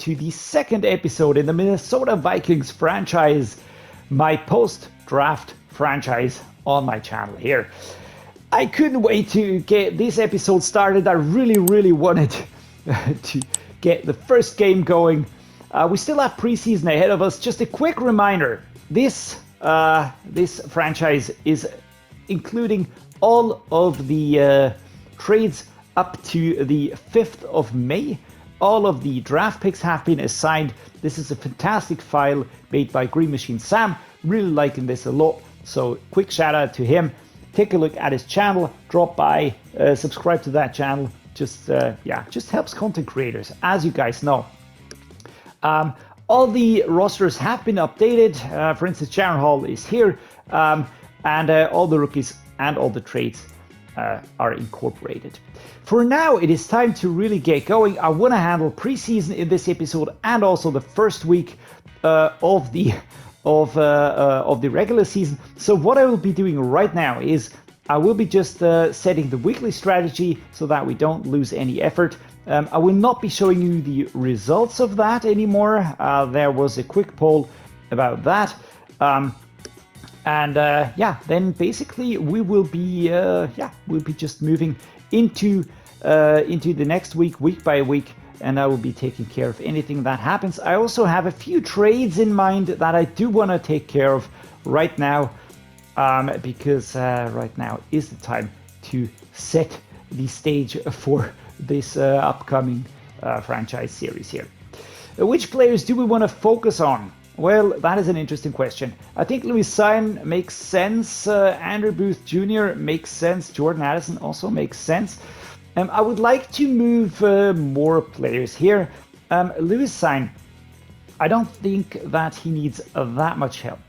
to the second episode in the Minnesota Vikings franchise, my post-draft franchise on my channel here. I couldn't wait to get this episode started. I really wanted to get the first game going. We still have preseason ahead of us. Just a quick reminder, this franchise is including all of the trades up to the 5th of May. All of the draft picks have been assigned. This is a fantastic file made by Green Machine Sam. Really liking this a lot. So quick shout out to him. Take a look at his channel. Drop by, subscribe to that channel. Just helps content creators, as you guys know. All the rosters have been updated. For instance, Sharon Hall is here, and all the rookies and all the trades are incorporated. For now, it is time to really get going. I want to handle preseason in this episode and also the first week of the regular season. So what I will be doing right now is I will be just setting the weekly strategy so that we don't lose any effort. I will not be showing you the results of that anymore. There was a quick poll about that. Then basically we will be we'll be just moving into the next week by week, and I will be taking care of anything that happens. I also have a few trades in mind that I do want to take care of right now, because right now is the time to set the stage for this upcoming franchise series here. Which players do we want to focus on? Well, that is an interesting question. I think Louis Sain makes sense. Andrew Booth Jr. makes sense. Jordan Addison also makes sense. I would like to move more players here. Louis Sain, I don't think that he needs that much help.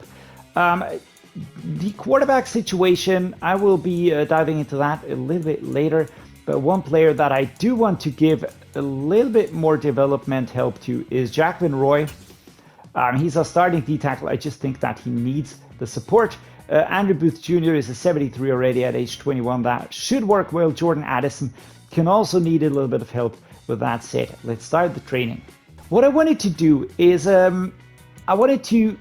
The quarterback situation, I will be diving into that a little bit later. But one player that I do want to give a little bit more development help to is Jacqueline Roy. He's a starting D-tackle. I just think that he needs the support. Andrew Booth Jr. is a 73 already at age 21. That should work well. Jordan Addison can also need a little bit of help. With that said, let's start the training. What I wanted to do is I wanted to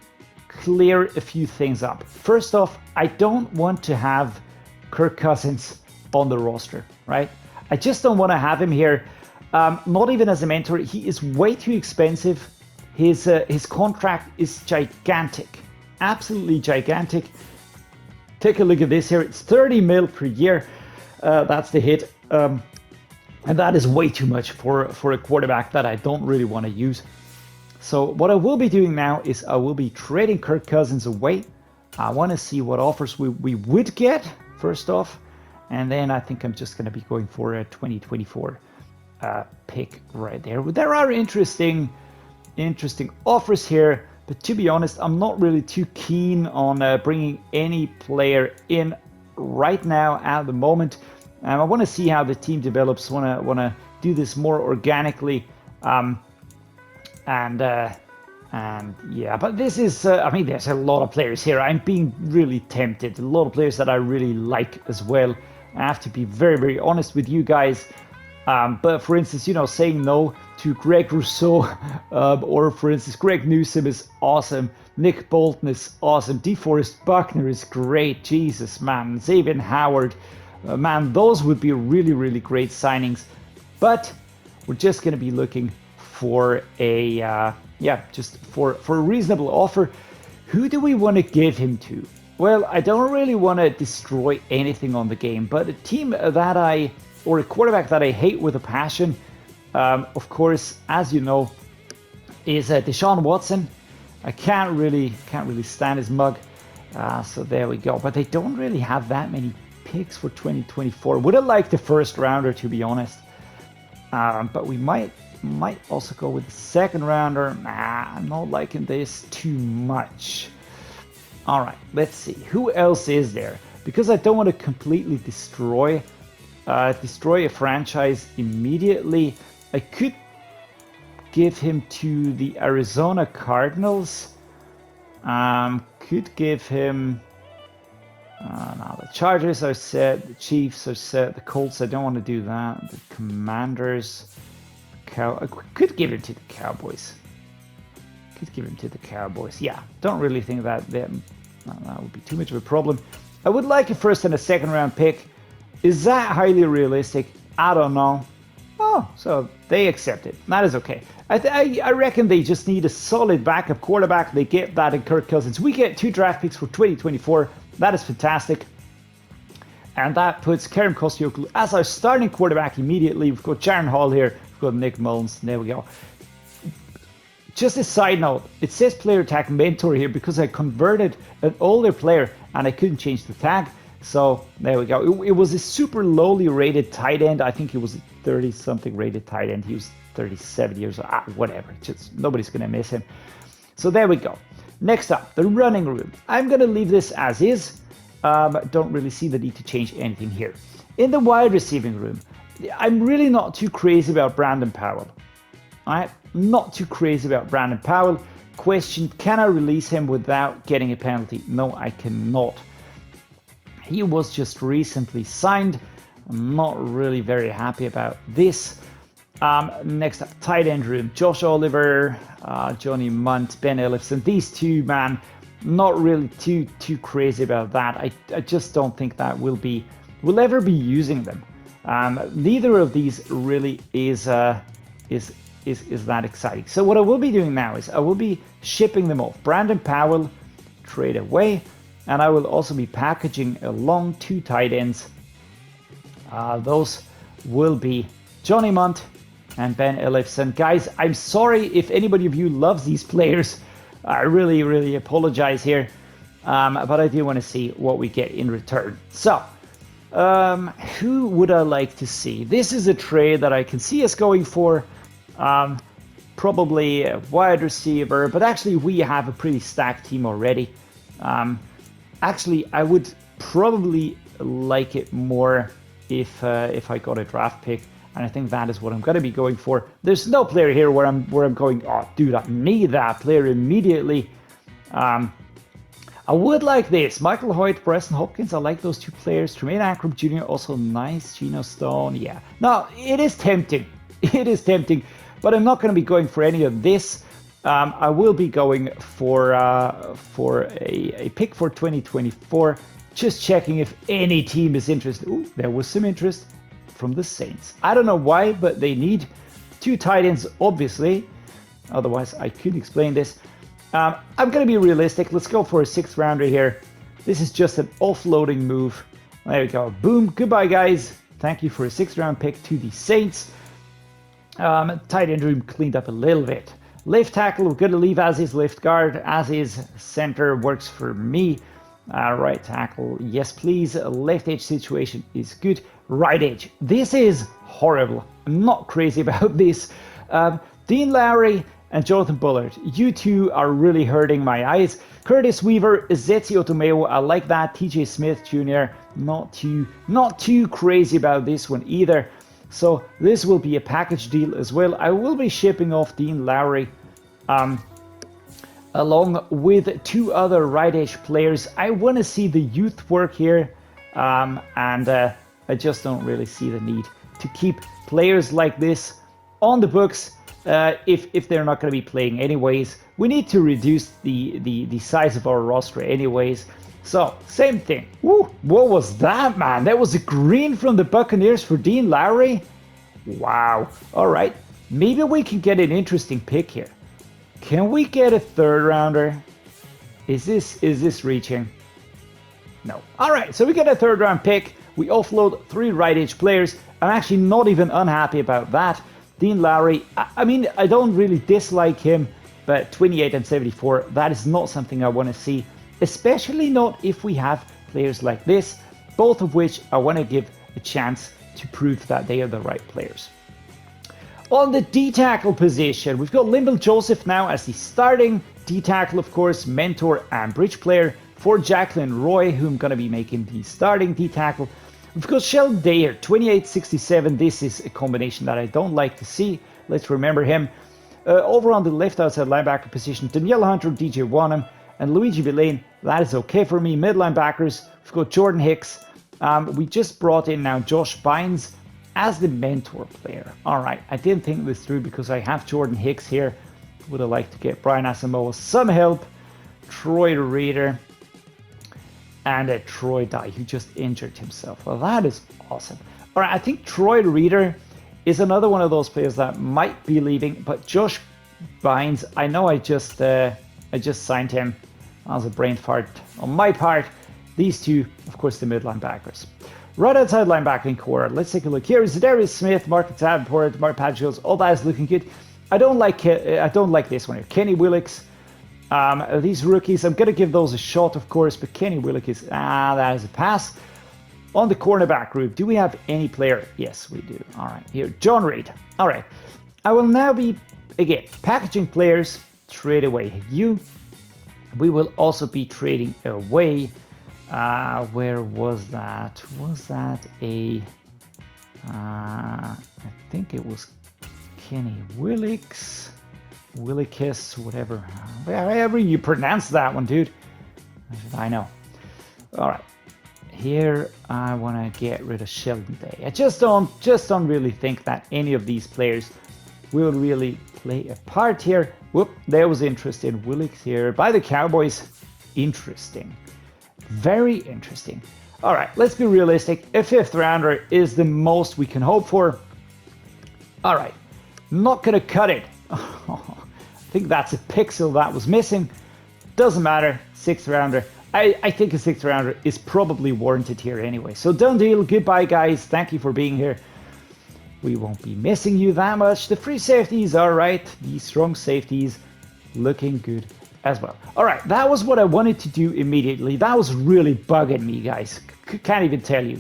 clear a few things up. First off, I don't want to have Kirk Cousins on the roster, right? I just don't want to have him here. Not even as a mentor. He is way too expensive. His contract is gigantic, absolutely gigantic. Take a look at this here. It's 30 mil per year. That's the hit, and that is way too much for a quarterback that I don't really want to use. So what I will be doing now is I will be trading Kirk Cousins away. I want to see what offers we would get first off, and then I think I'm just going to be going for a 2024 pick right there. There are interesting offers here, but to be honest, I'm not really too keen on bringing any player in right now at the moment. I want to see how the team develops. Want to do this more organically, and yeah. But this is, I mean, there's a lot of players here. I'm being really tempted. A lot of players that I really like as well. I have to be very honest with you guys. But for instance, saying no to Greg Rousseau, or for instance, Greg Newsome is awesome. Nick Bolton is awesome. DeForest Buckner is great. Jesus, man. Xavier Howard, man, those would be really great signings. But we're just going to be looking for a, just for a reasonable offer. Who do we want to give him to? Well, I don't really want to destroy anything on the game, but a team that or a quarterback that I hate with a passion, of course, as you know, is Deshaun Watson. I can't really stand his mug. So there we go. But they don't really have that many picks for 2024. Would have liked the first rounder, to be honest. But we might also go with the second rounder. I'm not liking this too much. All right, let's see. Who else is there? Because I don't want to completely destroy a franchise immediately. I could give him to the Arizona Cardinals. Could give him. Now the Chargers are set, the Chiefs are set, the Colts. I don't want to do that. The Commanders. Could give him to the Cowboys. Could give him to the Cowboys. Yeah, don't really think that that would be too much of a problem. I would like a first and a second round pick. Is that highly realistic? I don't know. Oh, so they accept it. That is okay. I reckon they just need a solid backup quarterback. They get that in Kirk Cousins. We get 2 draft picks for 2024. That is fantastic. And that puts Kerem Koscielny as our starting quarterback immediately. We've got Jaron Hall here. We've got Nick Mullins. There we go. Just a side note, it says player attack mentor here because I converted an older player and I couldn't change the tag. So there we go. It was a super lowly rated tight end. I think it was a 30 something rated tight end. He was 37 years old. Whatever. Just nobody's going to miss him. So there we go. Next up, the running room. I'm going to leave this as is. Don't really see the need to change anything here. In the wide receiving room, I'm really not too crazy about Brandon Powell. All right, not too crazy about Brandon Powell. Question, can I release him without getting a penalty? No, I cannot. He was just recently signed. I'm not really very happy about this. Next up, tight end room. Josh Oliver, Johnny Munt, Ben Ellefson. These two, man, not really too crazy about that. I just don't think that we'll ever be using them. Neither of these really is that exciting. So what I will be doing now is I will be shipping them off. Brandon Powell, trade away, and I will also be packaging along 2 tight ends. Those will be Johnny Munt and Ben Ellefson. Guys, I'm sorry if anybody of you loves these players. I really, really apologize here. But I do want to see what we get in return. So, who would I like to see? This is a trade that I can see us going for. Probably a wide receiver, but actually we have a pretty stacked team already. Actually, I would probably like it more if I got a draft pick, and I think that is what I'm going to be going for. There's no player here where I'm going, oh, dude, I need that player immediately. I would like this. Michael Hoyt, Preston Hopkins, I like those 2 players. Tremaine Ackrum Jr., also nice. Geno Stone, yeah. Now, it is tempting. It is tempting, but I'm not going to be going for any of this. I will be going for a pick for 2024. Just checking if any team is interested. Ooh, there was some interest from the Saints. I don't know why, but they need 2 tight ends, obviously. Otherwise, I couldn't explain this. I'm going to be realistic. Let's go for a 6th rounder here. This is just an offloading move. There we go. Boom. Goodbye, guys. Thank you for a 6th round pick to the Saints. Tight end room cleaned up a little bit. Left tackle, we're going to leave as is. Left guard, as is. Center works for me. Right tackle, yes please. Left edge situation is good. Right edge, this is horrible. I'm not crazy about this. Dean Lowry and Jonathan Bullard, you two are really hurting my eyes. Curtis Weaver, Ezetsi Otomeo, I like that. TJ Smith Jr., not too crazy about this one either. So this will be a package deal as well. I will be shipping off Dean Lowry along with 2 other right edge players. I want to see the youth work here, and I just don't really see the need to keep players like this on the books if they're not going to be playing anyways. We need to reduce the size of our roster anyways. So, same thing. Woo, what was that, man? That was a green from the Buccaneers for Dean Lowry? Wow. All right. Maybe we can get an interesting pick here. Can we get a 3rd rounder? Is this reaching? No. All right. So we get a 3rd round pick. We offload 3 right edge players. I'm actually not even unhappy about that. Dean Lowry, I mean, I don't really dislike him, but 28 and 74, that is not something I want to see. Especially not if we have players like this, both of which I want to give a chance to prove that they are the right players. On the D-tackle position, we've got Limbal Joseph now as the starting D-tackle, of course, mentor and bridge player for Jacqueline Roy, who I'm going to be making the starting D-tackle. We've got Sheldon Dayer, 28-67. This is a combination that I don't like to see. Let's remember him. Over on the left outside linebacker position, Danielle Hunter, DJ Wanham, and Luigi Villain. That is okay for me. Mid linebackers, we've got Jordan Hicks. We just brought in now Josh Bynes as the mentor player. All right, I didn't think this through because I have Jordan Hicks here. Would have liked to get Brian Asamoah some help. Troy Reader. And a Troy Dye, who just injured himself. Well, that is awesome. All right, I think Troy Reader is another one of those players that might be leaving, but Josh Bynes, I know I just signed him. That was a brain fart on my part. These two, of course, the mid linebackers. Right outside linebacking core, let's take a look here. Dreddeus Smith, Marcus Davenport, Mark Patrick, all that is looking good. I don't like this one here. Kenny Willix. These rookies, I'm going to give those a shot, of course, but Kenny Willix is, that is a pass. On the cornerback group, do we have any player? Yes, we do. All right, here, John Reed. All right, I will now be, again, packaging players, trade away you. We will also be trading away, where was that? Was that a, I think it was Kenny Willix. Willikis, whatever, however you pronounce that one, dude. I know. All right, here I want to get rid of Sheldon Day. I just don't really think that any of these players will really play a part here. Whoop, there was interest in Willix here by the Cowboys. Interesting, very interesting. All right, let's be realistic. A 5th rounder is the most we can hope for. All right, not gonna cut it. I think that's a pixel that was missing. Doesn't matter, 6th rounder. I think a 6th rounder is probably warranted here anyway. So done deal, goodbye guys, thank you for being here. We won't be missing you that much. The free safeties are right, the strong safeties looking good as well. All right, that was what I wanted to do immediately. That was really bugging me, guys. Can't even tell you.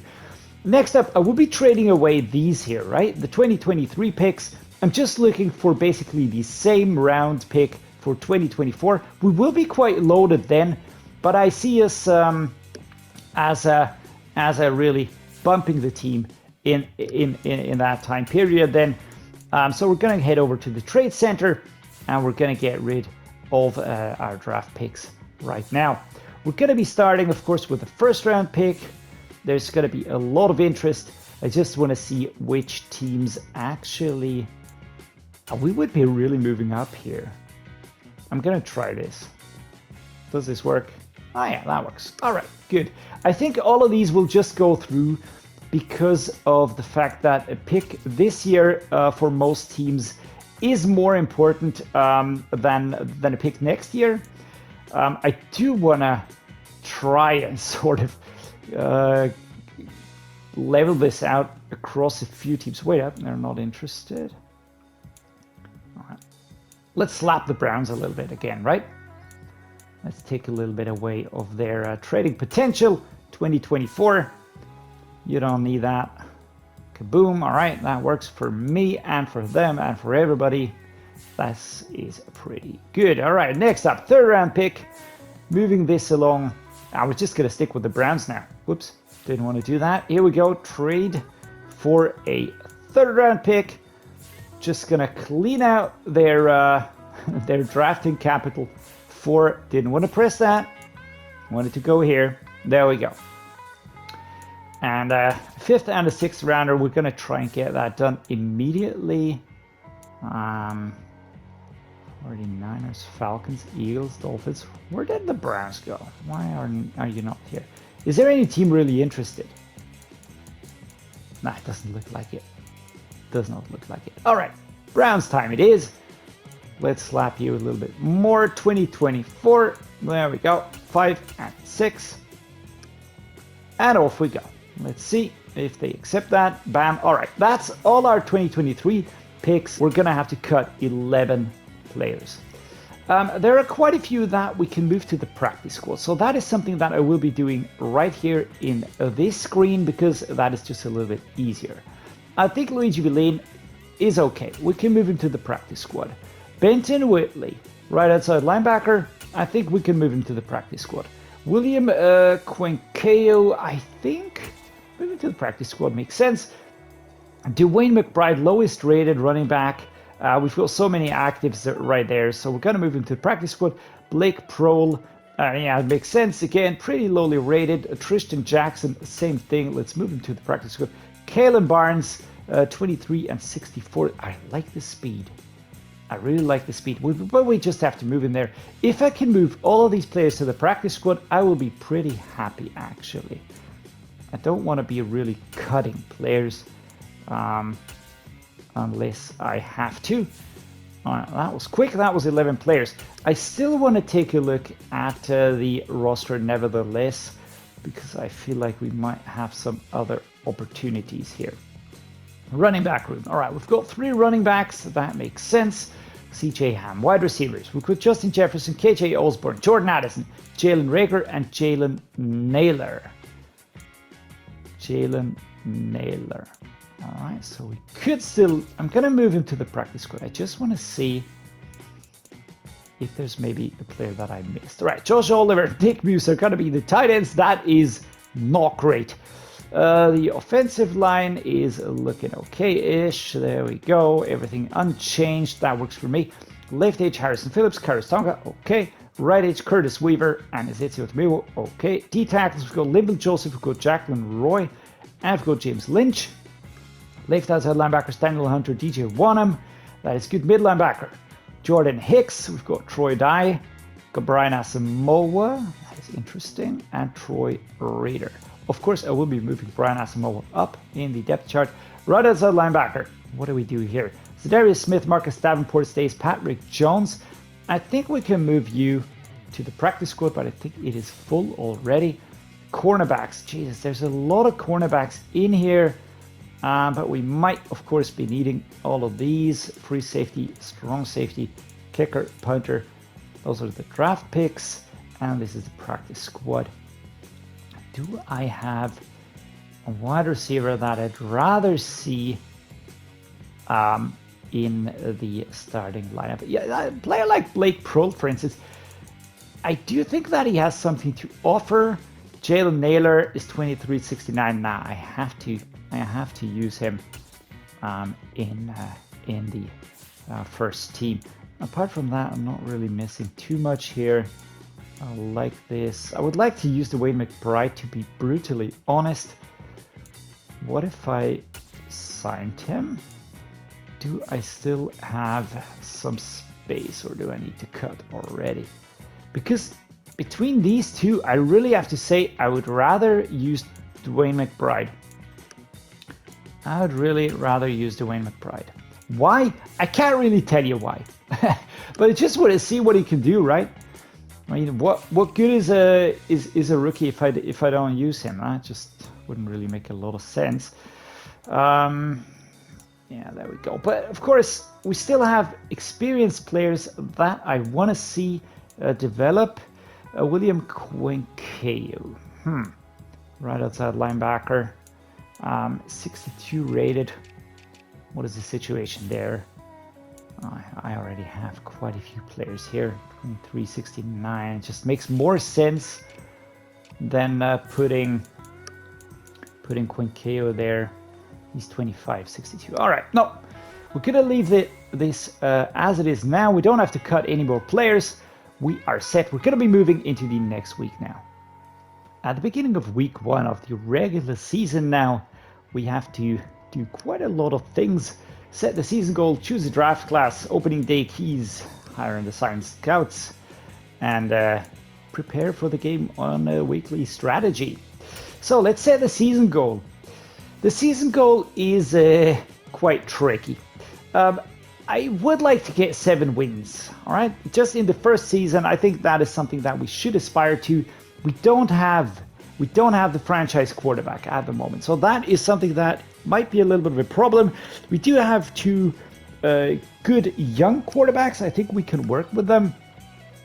Next up, I will be trading away these here, right? The 2023 picks. I'm just looking for basically the same round pick for 2024. We will be quite loaded then, but I see us as a really bumping the team in that time period then. So we're going to head over to the trade center and we're going to get rid of our draft picks right now. We're going to be starting, of course, with the 1st round pick. There's going to be a lot of interest. I just want to see which teams actually... We would be really moving up here. I'm gonna try this. Does this work? Oh yeah, that works. All right, good. I think all of these will just go through because of the fact that a pick this year for most teams is more important than a pick next year. I do wanna try and sort of level this out across a few teams. Wait up, they're not interested. Let's slap the Browns a little bit again, right? Let's take a little bit away of their trading potential. 2024, you don't need that. Kaboom, all right, that works for me and for them and for everybody. This is pretty good. All right, next up, 3rd round pick. Moving this along. I was just gonna stick with the Browns now. Whoops, didn't want to do that. Here we go, trade for a 3rd round pick. Just gonna clean out their their drafting capital for, didn't want to press that, wanted to go here. There we go. And 5th and a 6th rounder, we're gonna try and get that done immediately. 49ers, Falcons, Eagles, Dolphins. Where did the Browns go? Why are you not here? Is there any team really interested? Nah, it doesn't look like it. Does not look like it. All right, Browns time it is. Let's slap you a little bit more. 2024. There we go. 5 and 6. And off we go. Let's see if they accept that. Bam. All right, that's all our 2023 picks. We're going to have to cut 11 players. There are quite a few that we can move to the practice squad. So that is something that I will be doing right here in this screen because that is just a little bit easier. I think Luigi Villain is okay. We can move him to the practice squad. Benton Whitley, right outside linebacker. I think we can move him to the practice squad. William Quinkeo, I think moving to the practice squad makes sense. Dwayne McBride, lowest rated running back. We've got so many actives right there, so we're going to move him to the practice squad. Blake Prohl, yeah, it makes sense. Again, pretty lowly rated. Tristan Jackson, same thing. Let's move him to the practice squad. Kalen Barnes, 23 and 64. I like the speed. I really like the speed, but we just have to move in there. If I can move all of these players to the practice squad, I will be pretty happy, actually. I don't want to be really cutting players unless I have to. All right, that was quick. That was 11 players. I still want to take a look at the roster nevertheless, because I feel like we might have some other opportunities here. Running back room. All right, we've got 3 running backs. That makes sense. CJ Ham. Wide receivers. We've got Justin Jefferson, KJ Osborne, Jordan Addison, Jalen Reagor, and Jalen Naylor. Jalen Naylor. All right, so we could still... I'm going to move him to the practice squad. I just want to see if there's maybe a player that I missed. All right, Josh Oliver, Nick Muse are going to be the tight ends. That is not great. The offensive line is looking okay-ish. There we go. Everything unchanged. That works for me. Left edge, Harrison Phillips, Karis Tonga. Okay. Right edge, Curtis Weaver and Ezechio Tamiwo. Okay. D tackles, we've got Lyndon Joseph, we've got Jacqueline Roy, and we've got James Lynch. Left outside linebackers, Daniel Hunter, DJ Wanham. That is good. Mid linebacker, Jordan Hicks. We've got Troy Dye. We've got Brian Asamoah. That is interesting. And Troy Reader. Of course, I will be moving Brian Asamoah up in the depth chart. Right outside linebacker, what do we do here? Dreddeus Smith, Marcus Davenport stays, Patrick Jones. I think we can move you to the practice squad, but I think it is full already. Cornerbacks, Jesus, there's a lot of cornerbacks in here, but we might, of course, be needing all of these. Free safety, strong safety, kicker, punter. Those are the draft picks, and this is the practice squad. Do I have a wide receiver that I'd rather see in the starting lineup? Yeah, a player like Blake Prohl, for instance. I do think that he has something to offer. Jalen Naylor is 23.69 now. I have to use him in the first team. Apart from that, I'm not really missing too much here. I like this. I would like to use Dwayne McBride, to be brutally honest. What if I signed him? Do I still have some space, or do I need to cut already? Because between these two, I really have to say I would rather use Dwayne McBride. I would really rather use Dwayne McBride. Why? I can't really tell you why. But I just want to see what he can do, right? I mean, what good is a rookie if I don't use him? That just wouldn't really make a lot of sense. Yeah, there we go. But of course, we still have experienced players that I want to see develop. William Quinkeo, right outside linebacker, 62 rated. What is the situation there? I already have quite a few players here. 369. It just makes more sense than putting Quinkeo there. He's 25.62. All right, no, we're gonna leave this as it is now. We don't have to cut any more players. We are set. We're gonna be moving into the next week now. At the beginning of week 1 of the regular season now, we have to do quite a lot of things. Set the season goal, choose a draft class, opening day keys, hire and assign scouts, and prepare for the game on a weekly strategy. So let's set the season goal. The season goal is quite tricky. I would like to get 7 wins, all right? Just in the first season, I think that is something that we should aspire to. We don't have the franchise quarterback at the moment, so that is something that might be a little bit of a problem. We do have 2 good young quarterbacks. I think we can work with them,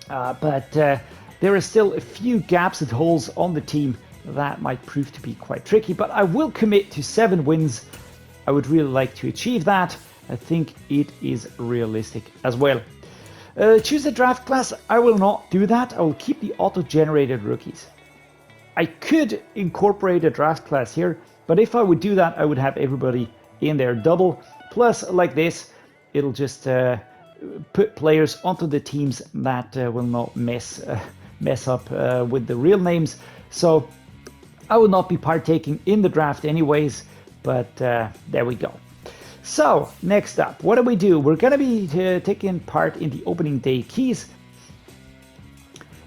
but there are still a few gaps and holes on the team that might prove to be quite tricky. But I will commit to 7 wins. I would really like to achieve that. I think it is realistic as well. Choose a draft class. I will not do that. I will keep the auto-generated rookies. I could incorporate a draft class here, but if I would do that, I would have everybody in there double. Plus, like this, it'll just put players onto the teams that will not mess up with the real names. So I will not be partaking in the draft anyways, but there we go. So, next up, what do we do? We're going to be taking part in the opening day keys.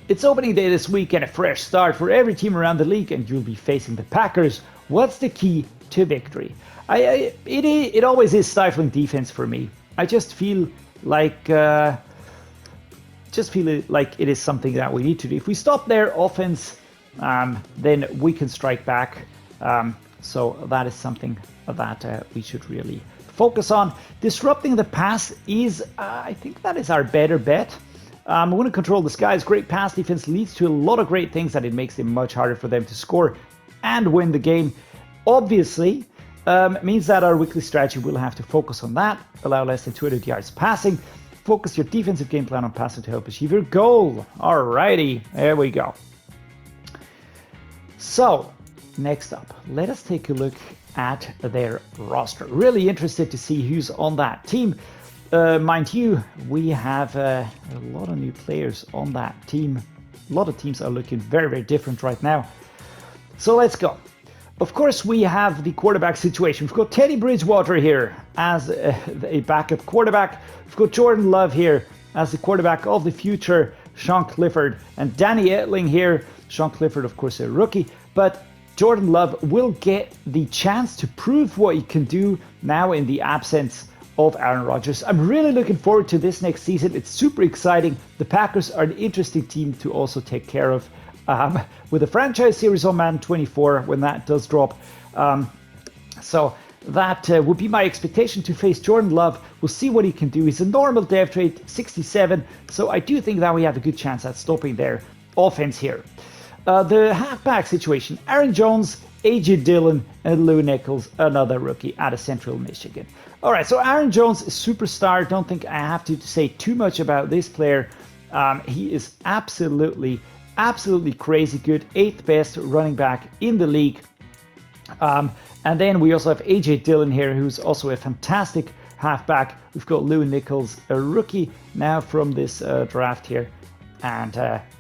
It's opening day this week and a fresh start for every team around the league, and you'll be facing the Packers. What's the key to victory? It always is stifling defense for me. I just feel like it is something that we need to do. If we stop their offense, then we can strike back. So that is something that we should really focus on. Disrupting the pass is, I think that is our better bet. We're going to control the skies. Great pass defense leads to a lot of great things, that it makes it much harder for them to score and win the game. Obviously, means that our weekly strategy will have to focus on that. Allow less than 200 yards passing. Focus your defensive game plan on passing to help achieve your goal. Alrighty, there we go. So, next up, let us take a look at their roster. Really interested to see who's on that team. Mind you, we have a lot of new players on that team. A lot of teams are looking very, very different right now. So let's go. Of course, we have the quarterback situation. We've got Teddy Bridgewater here as a backup quarterback. We've got Jordan Love here as the quarterback of the future, Sean Clifford, and Danny Etling here. Sean Clifford, of course, a rookie, but Jordan Love will get the chance to prove what he can do now in the absence of Aaron Rodgers. I'm really looking forward to this next season. It's super exciting. The Packers are an interesting team to also take care of with the franchise series on Madden 24 when that does drop. So that would be my expectation to face Jordan Love. We'll see what he can do. He's a normal dev trait, 67. So I do think that we have a good chance at stopping their offense here. The halfback situation, Aaron Jones, AJ Dillon, and Lou Nichols, another rookie out of Central Michigan. All right, so Aaron Jones is superstar. Don't think I have to say too much about this player. He is absolutely crazy good. 8th best running back in the league. And then we also have AJ Dillon here, who's also a fantastic halfback. We've got Lou Nichols, a rookie now from this draft here. And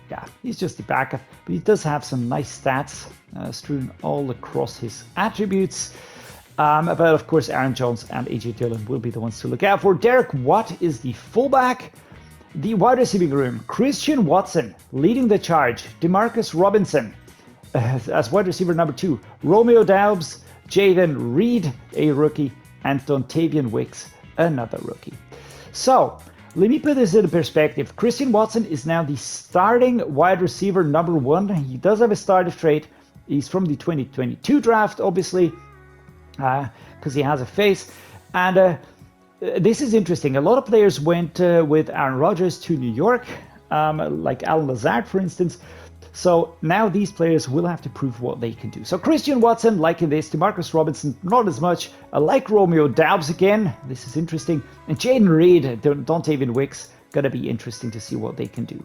yeah, he's just a backup, but he does have some nice stats strewn all across his attributes. But of course, Aaron Jones and AJ Dillon will be the ones to look out for. Derek Watt is the fullback. The wide receiving room, Christian Watson leading the charge. DeMarcus Robinson as wide receiver number 2. Romeo Doubs, Jaden Reed, a rookie, and Dontavian Wicks, another rookie. So, let me put this into perspective. Christian Watson is now the starting wide receiver number 1. He does have a starter trait. He's from the 2022 draft, obviously, because he has a face. And this is interesting. A lot of players went with Aaron Rodgers to New York, like Alan Lazard, for instance. So now these players will have to prove what they can do. So Christian Watson, liking this. DeMarcus Robinson, not as much. I like Romeo Doubs again. This is interesting. And Jaden Reed, Dontavian Wicks, gonna be interesting to see what they can do.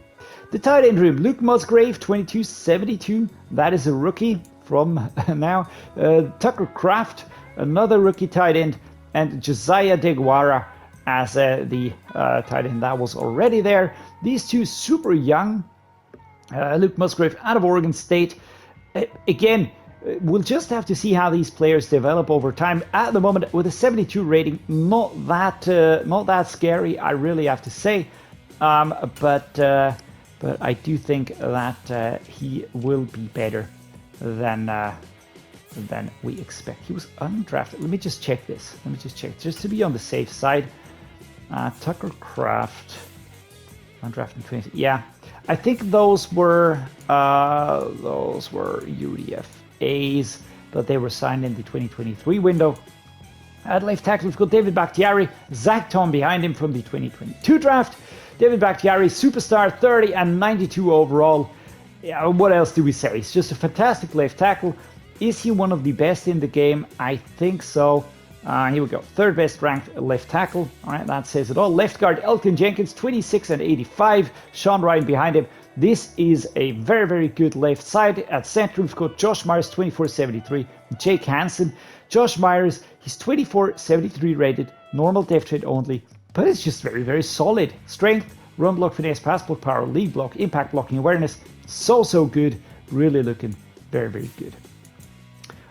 The tight end room, Luke Musgrave, 2272. That is a rookie from now. Tucker Kraft, another rookie tight end. And Josiah DeGuara as the tight end that was already there. These two super young. Luke Musgrave out of Oregon State. Again, we'll just have to see how these players develop over time. At the moment, with a 72 rating, not that scary, I really have to say. But I do think that he will be better than we expect. He was undrafted. Let me just check this. Just to be on the safe side. Tucker Kraft, undrafted 20. Yeah, I think those were UDFAs, but they were signed in the 2023 window. At left tackle, we've got David Bakhtiari, Zach Tom behind him from the 2022 draft. David Bakhtiari, superstar, 30 and 92 overall. Yeah, what else do we say? He's just a fantastic left tackle. Is he one of the best in the game? I think so. Here we go. 3rd best ranked left tackle. All right, that says it all. Left guard, Elkin Jenkins, 26 and 85. Sean Ryan behind him. This is a very, very good left side. At center, we've got Josh Myers, 2473. Jake Hansen. Josh Myers, he's 2473 rated. Normal depth trait only. But it's just very, very solid. Strength, run block, finesse, pass block, power, lead block, impact blocking, awareness. So good. Really looking very, very good.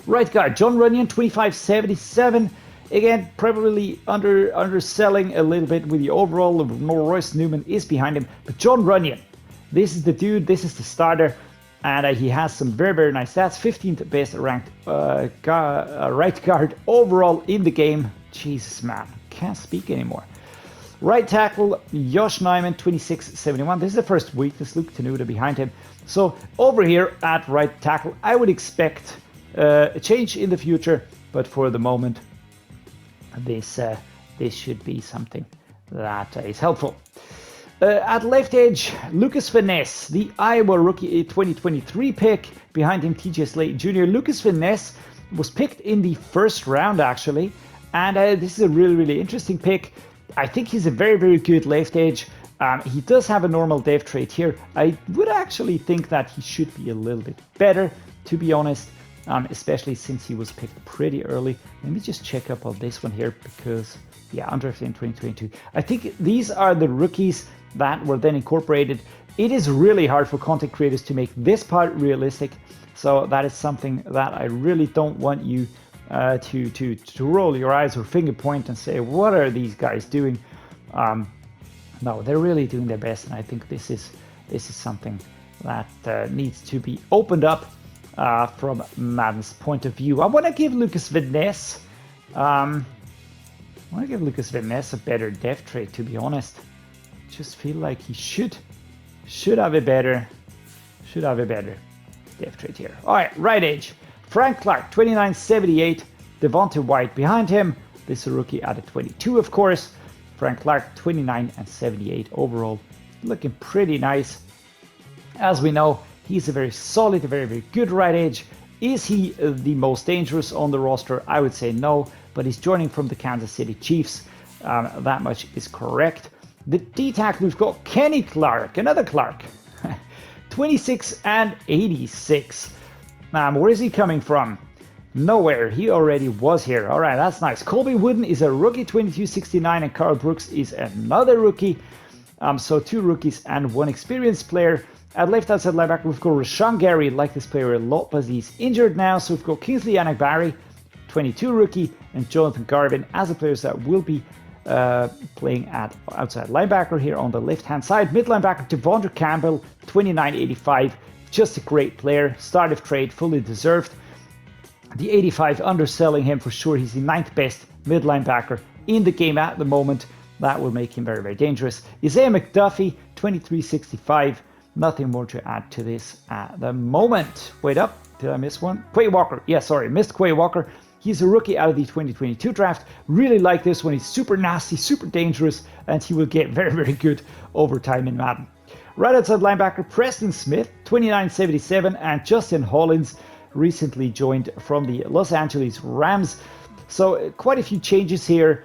Right guard, John Runyon, 2577. Again, probably underselling a little bit with the overall. Royce Newman is behind him, but John Runyon, this is the dude, this is the starter, and he has some very, very nice stats. 15th best ranked right guard overall in the game. Jesus, man, can't speak anymore. Right tackle, Josh Nyman, 26.71. This is the first week. There's Luke Tenuta behind him. So over here at right tackle, I would expect a change in the future, but for the moment, this should be something that is helpful. At left edge, Lucas Van Ness, the Iowa rookie 2023 pick. Behind him, TJ Slayton Jr. Lucas Van Ness was picked in the first round, actually. And this is a really, really interesting pick. I think he's a very, very good left edge. He does have a normal dev trait here. I would actually think that he should be a little bit better, to be honest, especially since he was picked pretty early. Let me just check up on this one here because, yeah, undrafted in 2022. I think these are the rookies that were then incorporated. It is really hard for content creators to make this part realistic. So that is something that I really don't want you to roll your eyes or finger point and say, what are these guys doing? No, they're really doing their best, and I think this is something that needs to be opened up from Madden's point of view. I want to give Lucas Van Ness a better dev trait, to be honest. Just feel like he should have a better dev trait here. All right, right edge. Frank Clark, 29.78. Devontae White behind him. This is a rookie at a 22, of course. Frank Clark, 29.78 overall. Looking pretty nice. As we know, he's a very solid, a very, very good right edge. Is he the most dangerous on the roster? I would say no, but he's joining from the Kansas City Chiefs. That much is correct. The D-tackle, we've got Kenny Clark, another Clark. 26.86. Where is he coming from? Nowhere. He already was here. All right, that's nice. Colby Wooden is a rookie, 22.69, and Carl Brooks is another rookie. So two rookies and one experienced player. At left outside linebacker, we've got Rashawn Gary. Like this player a lot, but he's injured now. So we've got Kingsley Anagbari, 22 rookie, and Jonathan Garvin as the players that will be playing at outside linebacker here on the left-hand side. Mid linebacker, Devondre Campbell, 29.85. Just a great player. Start of trade, fully deserved. The 85 underselling him for sure. He's the 9th best mid linebacker in the game at the moment. That will make him very, very dangerous. Isaiah McDuffie, 23.65. Nothing more to add to this at the moment. Wait up, did I miss one? Quay Walker. Yeah, sorry, missed Quay Walker. He's a rookie out of the 2022 draft. Really like this one. He's super nasty, super dangerous, and he will get very, very good over time in Madden. Right outside linebacker, Preston Smith, 29.77, and Justin Hollins recently joined from the Los Angeles Rams. So quite a few changes here.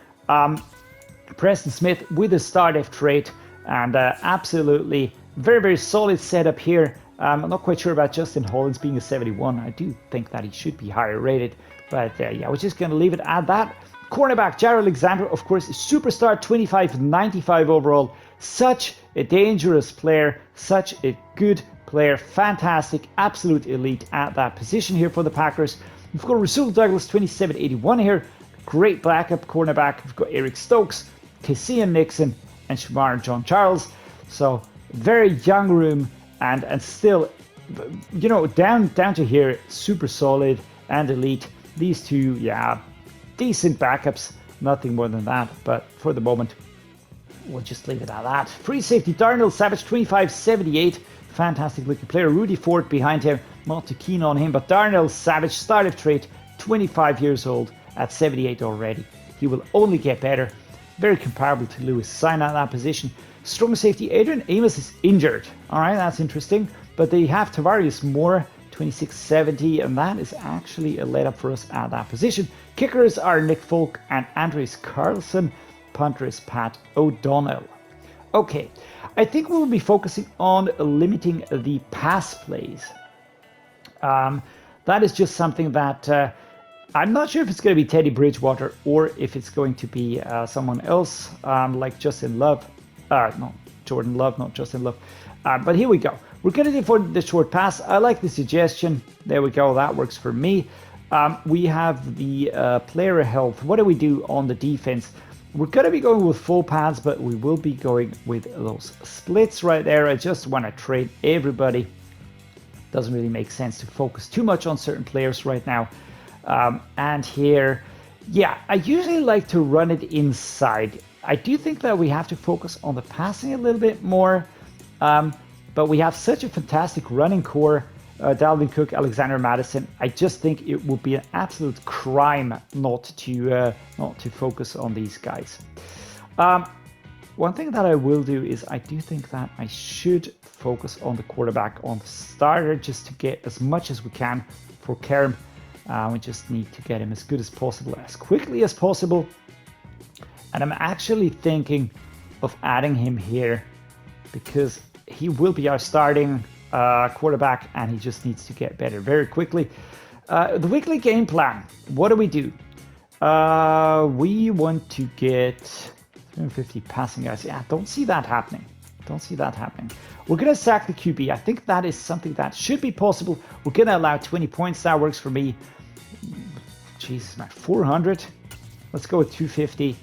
Preston Smith with a start F trait, and absolutely very, very solid setup here. I'm not quite sure about Justin Hollins being a 71. I do think that he should be higher rated, but yeah, we're just going to leave it at that. Cornerback, Jared Alexander, of course, superstar, 25.95 overall. Such a dangerous player, such a good player, fantastic, absolute elite at that position here for the Packers. We've got Rasul Douglas, 27.81 here. Great backup cornerback. We've got Eric Stokes, Kessian Nixon, and Shamar John Charles. So very young room, and still, you know, down to here, super solid and elite. These two, yeah, decent backups, nothing more than that. But for the moment, we'll just leave it at that. Free safety, Darnell Savage, 25.78. Fantastic looking player. Rudy Ford behind him, not too keen on him, but Darnell Savage, start of trait, 25 years old at 78 already. He will only get better. Very comparable to Lewis Sign at that position. Strong safety, Adrian Amos is injured. All right, that's interesting. But they have Tavarius Moore, 26.70, and that is actually a let up for us at that position. Kickers are Nick Folk and Andres Carlson. Punter is Pat O'Donnell. Okay, I think we'll be focusing on limiting the pass plays. That is just something that I'm not sure if it's going to be Teddy Bridgewater or if it's going to be someone else like Justin Love. No, Jordan Love, not Justin Love. But here we go. We're going to do for the short pass. I like the suggestion. There we go. That works for me. We have the player health. What do we do on the defense? We're going to be going with full pads, but we will be going with those splits right there. I just want to trade everybody. Doesn't really make sense to focus too much on certain players right now. And here, yeah, I usually like to run it inside. I do think that we have to focus on the passing a little bit more. But we have such a fantastic running core. Dalvin Cook, Alexander Madison. I just think it would be an absolute crime not to focus on these guys. One thing that I will do is I do think that I should focus on the quarterback, on the starter, just to get as much as we can for Kerem. We just need to get him as good as possible, as quickly as possible. And I'm actually thinking of adding him here because he will be our starting quarterback, and he just needs to get better very quickly. The weekly game plan. What do? We want to get 350 passing guys. Yeah, don't see that happening. We're going to sack the QB. I think that is something that should be possible. We're going to allow 20 points. That works for me. Jesus, man, 400. Let's go with 250.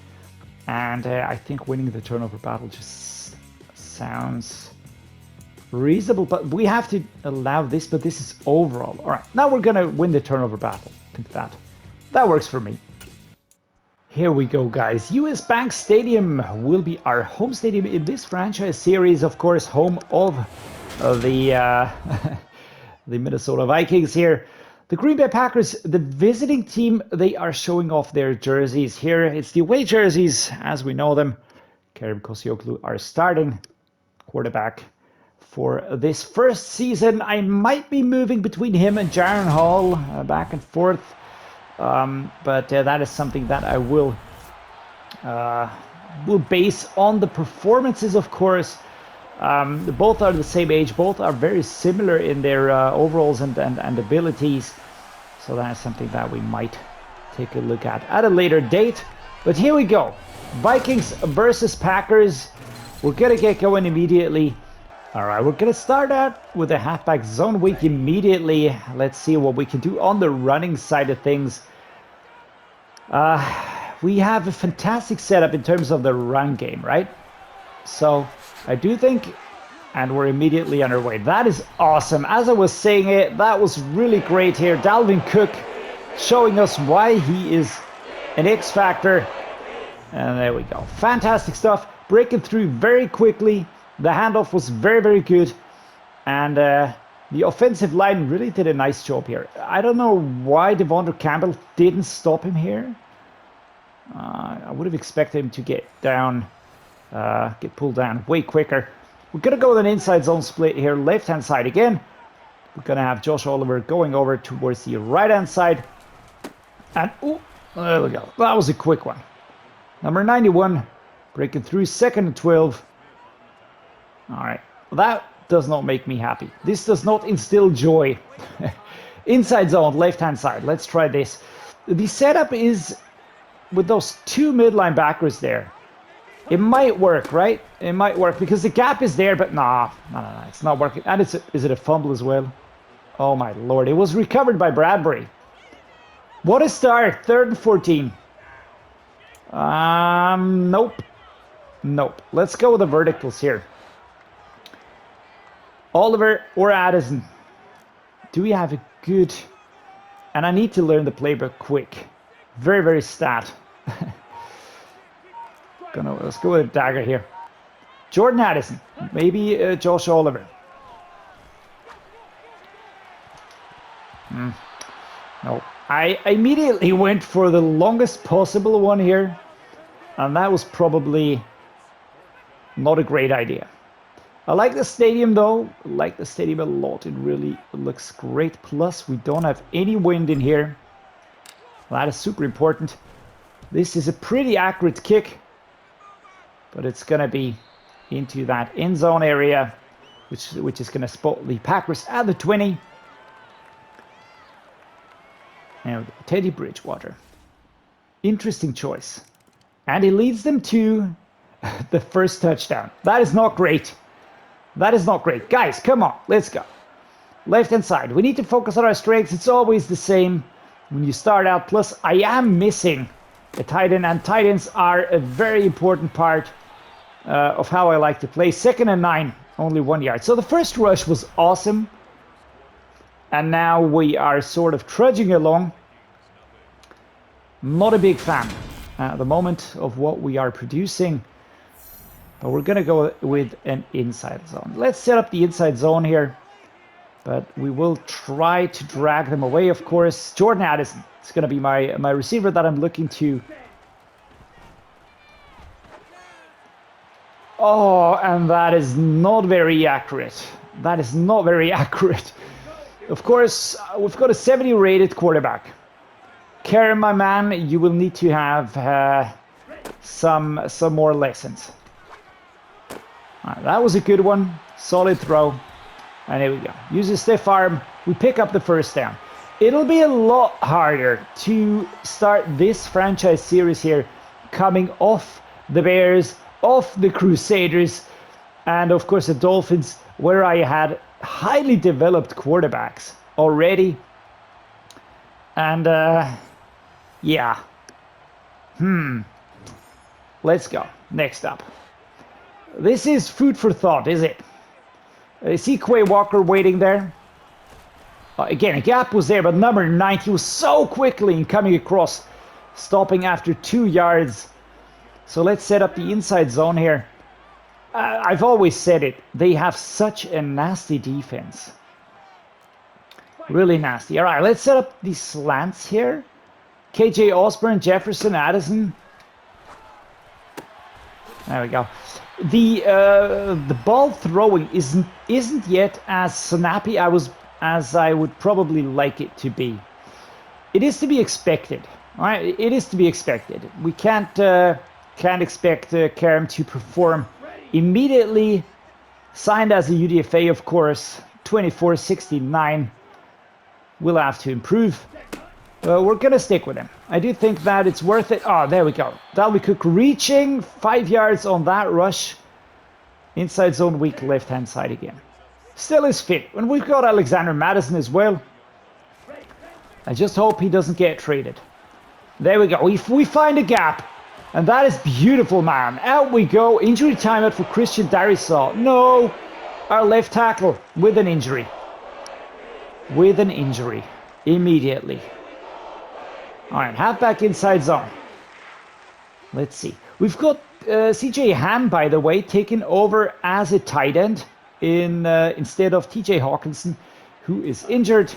And I think winning the turnover battle just sounds reasonable, but we have to allow this, but this is overall. All right, now we're gonna win the turnover battle. I think that works for me. Here we go, guys. US Bank Stadium will be our home stadium in this franchise series, of course, home of the the Minnesota Vikings here. The Green Bay Packers, the visiting team, they are showing off their jerseys here. It's the away jerseys as we know them. Kerem Koscielny, our starting quarterback for this first season. I might be moving between him and Jaron Hall back and forth, but that is something that I will base on the performances, of course. Both are the same age, both are very similar in their overalls and abilities, so that is something that we might take a look at a later date. But here we go, Vikings versus Packers. We're gonna get going immediately. All right, we're going to start out with a halfback zone week immediately. Let's see what we can do on the running side of things. We have a fantastic setup in terms of the run game, right? So I do think, and we're immediately underway. That is awesome. As I was saying it, that was really great here. Dalvin Cook showing us why he is an X factor. And there we go. Fantastic stuff. Breaking through very quickly. The handoff was very, very good, and the offensive line really did a nice job here. I don't know why Devondre Campbell didn't stop him here. I would have expected him to get pulled down way quicker. We're going to go with an inside zone split here, left-hand side again. We're going to have Josh Oliver going over towards the right-hand side. And, oh, there we go. That was a quick one. Number 91, breaking through, 2nd and 12. All right, well, that does not make me happy. This does not instill joy. Inside zone, left-hand side. Let's try this. The setup is with those two midline backers there. It might work, right? It might work because the gap is there, but no, it's not working. And is it a fumble as well? Oh my Lord, it was recovered by Bradbury. What a start, 3rd and 14. Nope. Let's go with the verticals here. Oliver or Addison. Do we have a good... And I need to learn the playbook quick. Very, very stat. Let's go with a dagger here. Jordan Addison. Maybe Josh Oliver. No. I immediately went for the longest possible one here. And that was probably not a great idea. I like the stadium though. I like the stadium a lot. It really looks great. Plus, we don't have any wind in here. That is super important. This is a pretty accurate kick, but it's going to be into that end zone area, which is going to spot the Packers at the 20. Now, Teddy Bridgewater. Interesting choice. And he leads them to the first touchdown. That is not great. That is not great. Guys, come on. Let's go. Left-hand side. We need to focus on our strengths. It's always the same. when you start out. Plus, I am missing a tight end, and tight ends are a very important part of how I like to play. 2nd and 9, only 1 yard. So the first rush was awesome. And now we are sort of trudging along. Not a big fan at the moment of what we are producing. But we're going to go with an inside zone. Let's set up the inside zone here. But we will try to drag them away, of course. Jordan Addison is going to be my receiver that I'm looking to. Oh, and that is not very accurate. That is not very accurate. Of course, we've got a 70 rated quarterback. Karen, my man, you will need to have some more lessons. All right, that was a good one. Solid throw. And here we go. Use a stiff arm. We pick up the first down. It'll be a lot harder to start this franchise series here coming off the Bears, off the Crusaders, and of course the Dolphins, where I had highly developed quarterbacks already. And yeah. Let's go. Next up. This is food for thought, is it? I see Quay Walker waiting there. Again, a gap was there, but number 90 was so quickly in coming across, stopping after 2 yards. So let's set up the inside zone here. I've always said it. They have such a nasty defense. Really nasty. All right, let's set up these slants here. KJ Osborne, Jefferson, Addison. There we go. The ball throwing isn't yet as snappy as I would probably like it to be. It is to be expected. All right, it is to be expected. We can't expect Karam to perform immediately. Signed as a UDFA, of course. 24.69. We'll have to improve. We're gonna stick with him. I do think that it's worth it. Oh, there we go. Dalvin Cook reaching 5 yards on that rush. Inside zone weak, left hand side again. Still is fit. And we've got Alexander Madison as well. I just hope he doesn't get traded. There we go. We find a gap. And that is beautiful, man. Out we go. Injury timeout for Christian Darrisaw. No. Our left tackle with an injury. With an injury. Immediately. All right, halfback inside zone. Let's see. We've got CJ Ham, by the way, taken over as a tight end instead of TJ Hawkinson, who is injured.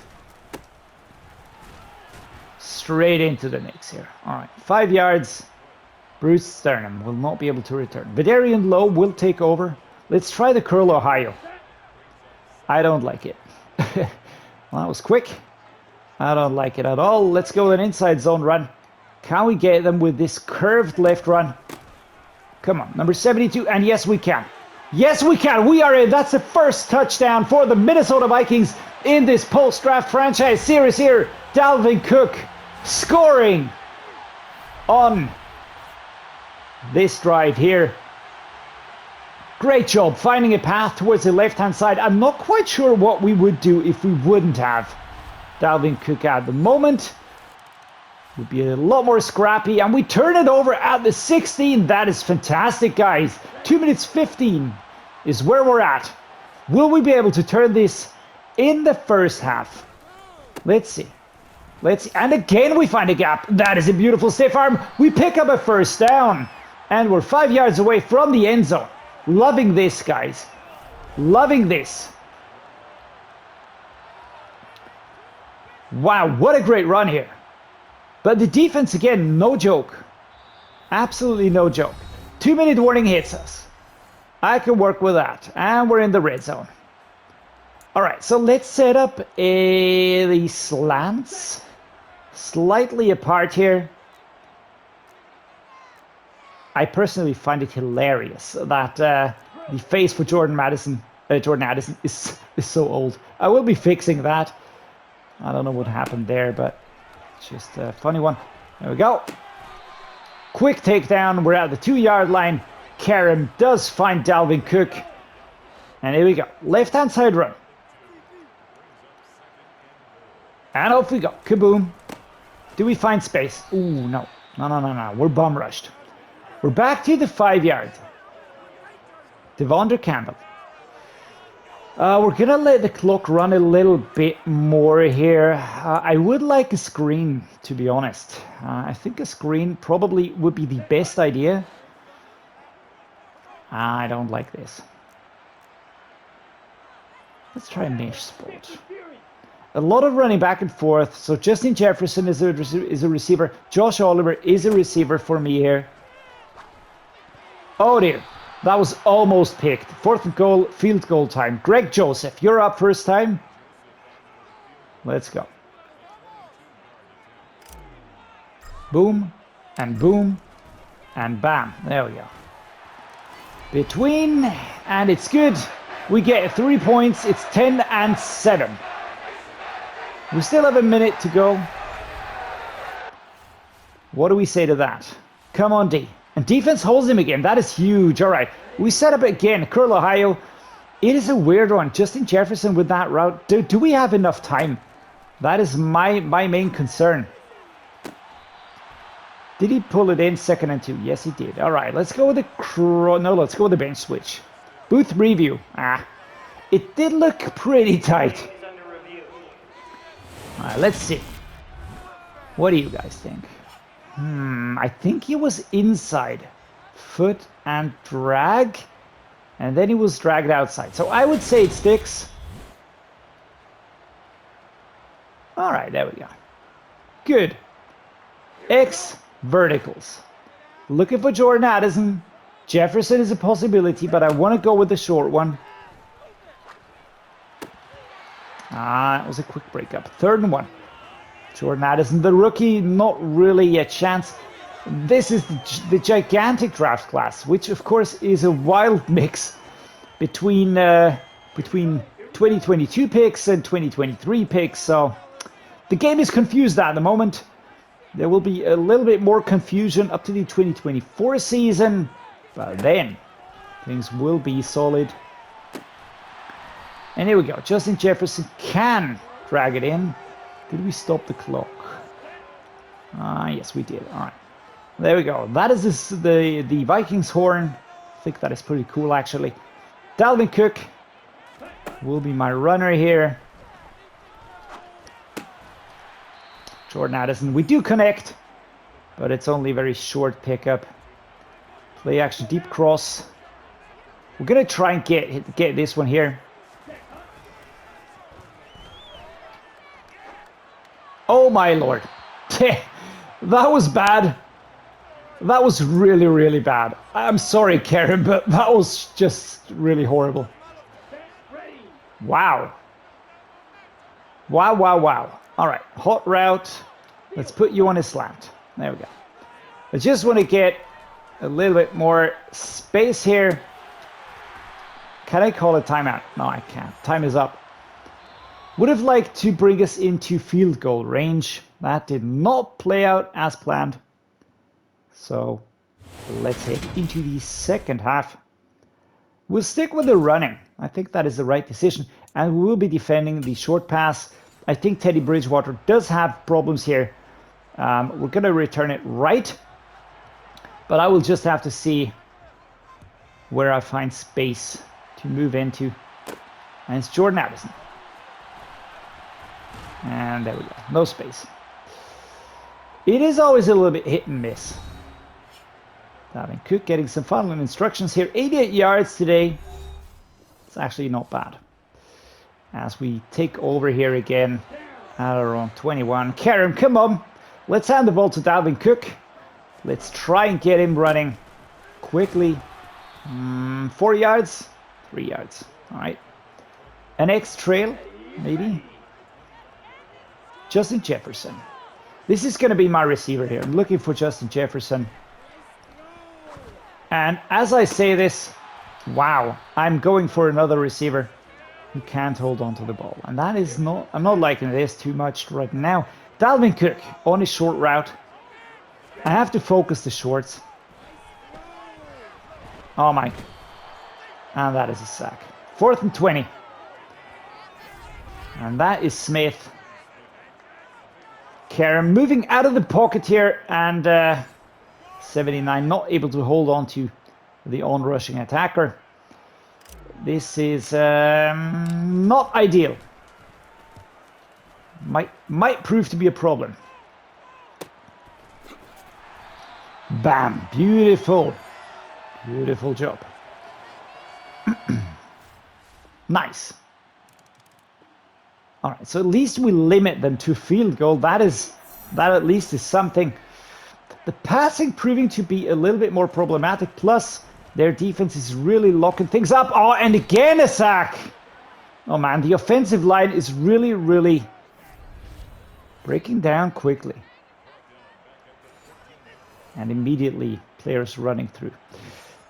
Straight into the mix here. All right, 5 yards. Bruce Sternum will not be able to return. Vidarian Lowe will take over. Let's try the curl Ohio. I don't like it. Well, that was quick. I don't like it at all. Let's go an inside zone run. Can we get them with this curved left run? Come on, number 72. And yes, we can. Yes, we can. We are in. That's the first touchdown for the Minnesota Vikings in this post-draft franchise series here. Dalvin Cook scoring on this drive here. Great job finding a path towards the left-hand side. I'm not quite sure what we would do if we wouldn't have Dalvin Cook at the moment. Would be a lot more scrappy, and we turn it over at the 16. That is fantastic, guys. 2 minutes 15 is where we're at. Will we be able to turn this in the first half? Let's see. Let's see. And again we find a gap. That is a beautiful stiff arm. We pick up a first down, and we're 5 yards away from the end zone. Loving this, guys. Loving this. Wow, what a great run here. But the defense, again, no joke. Absolutely no joke. 2 minute warning hits us. I can work with that. And we're in the red zone. All right, so let's set up the slants. Slightly apart here. I personally find it hilarious that the face for Jordan Addison is so old. I will be fixing that. I don't know what happened there, but it's just a funny one. There we go. Quick takedown. We're at the 2 yard line. Karen does find Dalvin Cook. And here we go. Left-hand side run. And off we go. Kaboom. Do we find space? Ooh, no. No. We're bum rushed. We're back to the 5 yard. Devondre Campbell. We're going to let the clock run a little bit more here. I would like a screen, to be honest. I think a screen probably would be the best idea. I don't like this. Let's try a mesh spot. A lot of running back and forth. So Justin Jefferson is a receiver. Josh Oliver is a receiver for me here. Oh dear. That was almost picked. 4th and goal, field goal time. Greg Joseph, you're up first time. Let's go. Boom, and boom, and bam. There we go. Between, and it's good. We get 3 points. It's 10-7. We still have a minute to go. What do we say to that? Come on, D. And defense holds him again. That is huge. All right. We set up again. Curl, Ohio. It is a weird one. Justin Jefferson with that route. Do we have enough time? That is my main concern. Did he pull it in 2nd and 2? Yes, he did. All right. Let's go with the let's go with the bench switch. Booth review. It did look pretty tight. All right. Let's see. What do you guys think? I think he was inside. Foot and drag. And then he was dragged outside. So I would say it sticks. All right, there we go. Good. X verticals. Looking for Jordan Addison. Jefferson is a possibility, but I want to go with the short one. It was a quick breakup. 3rd and 1. Jordan Addison, the rookie, not really a chance. This is the gigantic draft class, which of course is a wild mix between 2022 picks and 2023 picks. So the game is confused at the moment. There will be a little bit more confusion up to the 2024 season, but then things will be solid. And here we go. Justin Jefferson can drag it in. Did we stop the clock? Yes, we did. All right. There we go. That is the Vikings horn. I think that is pretty cool, actually. Dalvin Cook will be my runner here. Jordan Addison. We do connect, but it's only a very short pickup. Play action, deep cross. We're going to try and get this one here. Oh my lord. That was bad. That was really, really bad. I'm sorry, Karen, but that was just really horrible. Wow. Wow. All right, hot route. Let's put you on a slant. There we go. I just want to get a little bit more space here. Can I call a timeout? No, I can't. Time is up. Would have liked to bring us into field goal range. That did not play out as planned. So let's head into the second half. We'll stick with the running. I think that is the right decision. And we will be defending the short pass. I think Teddy Bridgewater does have problems here. We're going to return it right. But I will just have to see where I find space to move into. And it's Jordan Addison. And there we go. No space. It is always a little bit hit and miss. Dalvin Cook getting some final instructions here. 88 yards today. It's actually not bad. As we take over here again at around 21. Karam, come on. Let's hand the ball to Dalvin Cook. Let's try and get him running quickly. 4 yards? 3 yards. All right. An X trail, maybe. Justin Jefferson. This is going to be my receiver here. I'm looking for Justin Jefferson. And as I say this, wow, I'm going for another receiver who can't hold on to the ball. And that is not, I'm not liking this too much right now. Dalvin Cook on his short route. I have to focus the shorts. Oh my. And that is a sack. 4th and 20. And that is Smith. Karen moving out of the pocket here, and 79 not able to hold on to the on-rushing attacker. This is not ideal. Might prove to be a problem. Bam! Beautiful. Beautiful job. Nice. All right, so at least we limit them to field goal. That at least is something. The passing proving to be a little bit more problematic, plus their defense is really locking things up. Oh, and again a sack. Oh man, the offensive line is really breaking down quickly. And immediately players running through.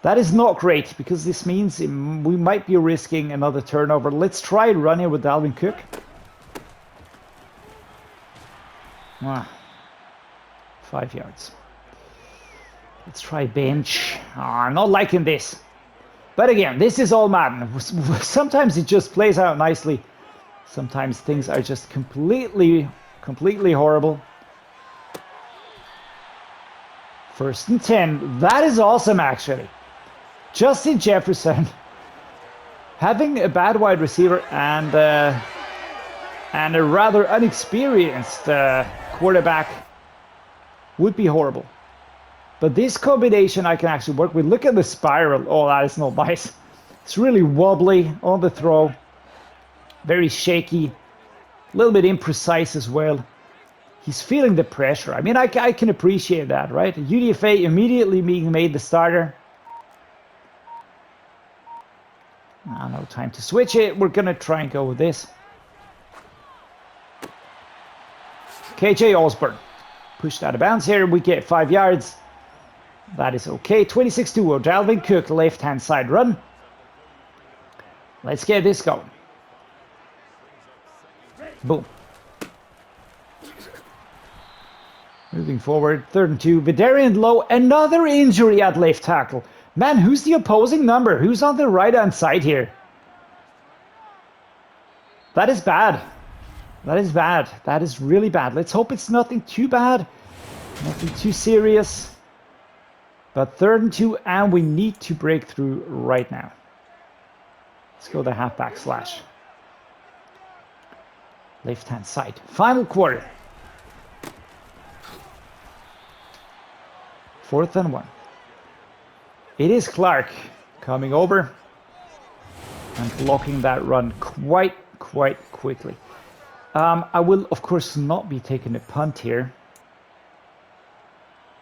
That is not great, because this means we might be risking another turnover. Let's try run here with Dalvin Cook. Ah, 5 yards. Let's try bench. I'm not liking this. But again, this is all Madden. Sometimes it just plays out nicely. Sometimes things are just completely horrible. 1st and 10. That is awesome, actually. Justin Jefferson having a bad wide receiver and a rather unexperienced quarterback would be horrible. But this combination I can actually work with. Look at the spiral. Oh, that is not nice. It's really wobbly on the throw. Very shaky. A little bit imprecise as well. He's feeling the pressure. I mean, I can appreciate that, right? UDFA immediately being made the starter. Now, no time to switch it. We're going to try and go with this. KJ Osborne pushed out of bounds here. We get 5 yards. That is okay. 26-2. Dalvin Cook, left-hand side run. Let's get this going. Boom. Moving forward, 3rd and 2. Vidarian Lowe, another injury at left tackle. Man, who's the opposing number? Who's on the right-hand side here? That is bad. That is bad. That is really bad. Let's hope it's nothing too bad. Nothing too serious. But 3rd and 2, and we need to break through right now. Let's go the halfback slash. Left-hand side. Final quarter. 4th and 1. It is Clark coming over and blocking that run quite quickly. I will, of course, not be taking a punt here.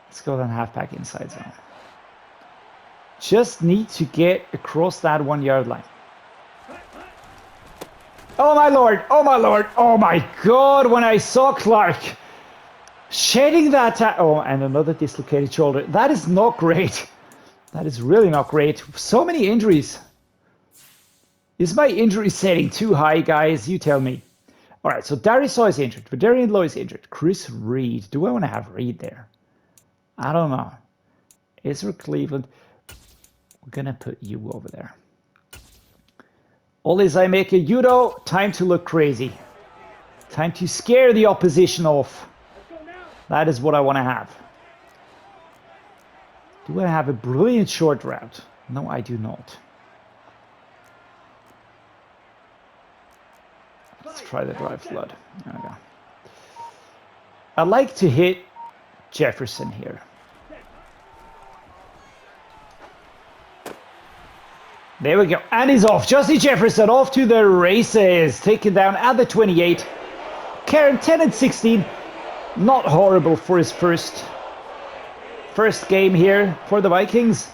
Let's go then halfback inside zone. Just need to get across that 1 yard line. Oh my lord! Oh my lord! Oh my god! When I saw Clark shedding that oh, and another dislocated shoulder. That is not great. That is really not great. So many injuries. Is my injury setting too high, guys? You tell me. All right, so Darius is injured. Vidarian Lowe is injured. Chris Reed. Do I want to have Reed there? I don't know. Ezra Cleveland. We're going to put you over there. Always I make a judo. Time to look crazy. Time to scare the opposition off. That is what I want to have. Do I have a brilliant short route? No, I do not. Let's try the drive flood. There we go. I like to hit Jefferson here. There we go. And he's off. Justin Jefferson off to the races. Taken down at the 28. Karen 10 and 16. Not horrible for his first game here for the Vikings.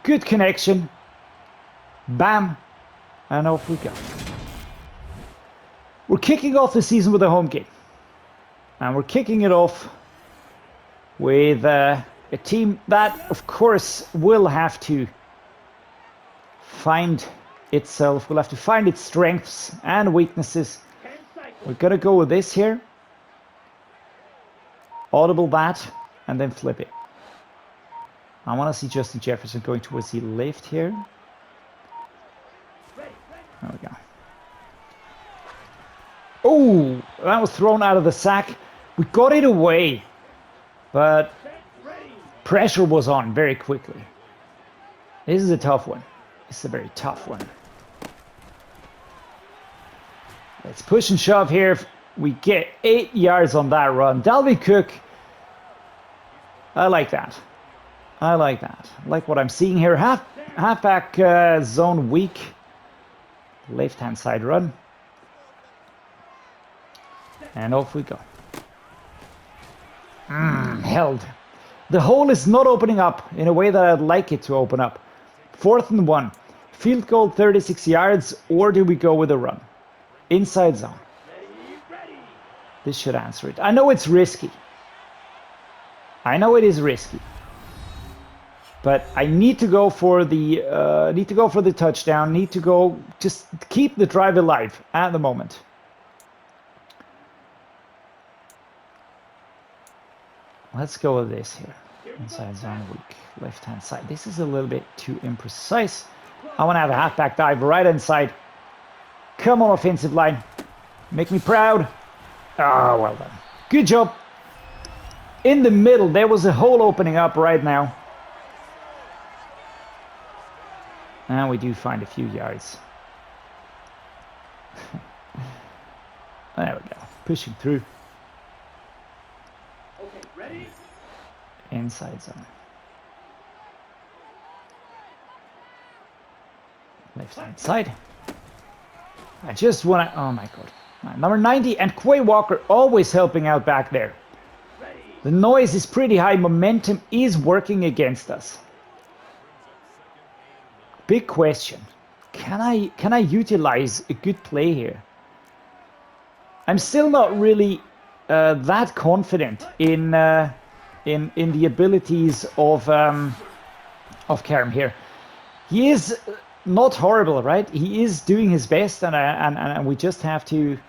Good connection. Bam. And off we go. We're kicking off the season with a home game. And we're kicking it off with a team that, of course, will have to find itself. Will have to find its strengths and weaknesses. We're going to go with this here. Audible bat, and then flip it. I want to see Justin Jefferson going towards the left here. There we go. that was thrown out of the sack. We got it away, but pressure was on very quickly. This is a tough one. This is a very tough one. Let's push and shove here. We get 8 yards on that run. Dalvin Cook, I like that. I like that. I like what I'm seeing here. Halfback zone weak. Left-hand side run. And off we go. Held. The hole is not opening up in a way that I'd like it to open up. 4th and 1. Field goal 36 yards, or do we go with a run? Inside zone. This should answer it. I know it's risky. I know it is risky. But I need to go for the touchdown. Need to go just keep the drive alive at the moment. Let's go with this here. Inside zone weak. Left hand side. This is a little bit too imprecise. I want to have a halfback dive right inside. Come on, offensive line. Make me proud. Ah, well done. Good job. In the middle, there was a hole opening up right now. And we do find a few yards. There we go. Pushing through. Okay, ready? Inside zone. Left hand side. I just want to... Oh my god. Number 90 and Quay Walker always helping out back there. The noise is pretty high. Momentum is working against us. Big question. Can I utilize a good play here? I'm still not really that confident in the abilities of Karim here. He is not horrible, right? He is doing his best, and we just have to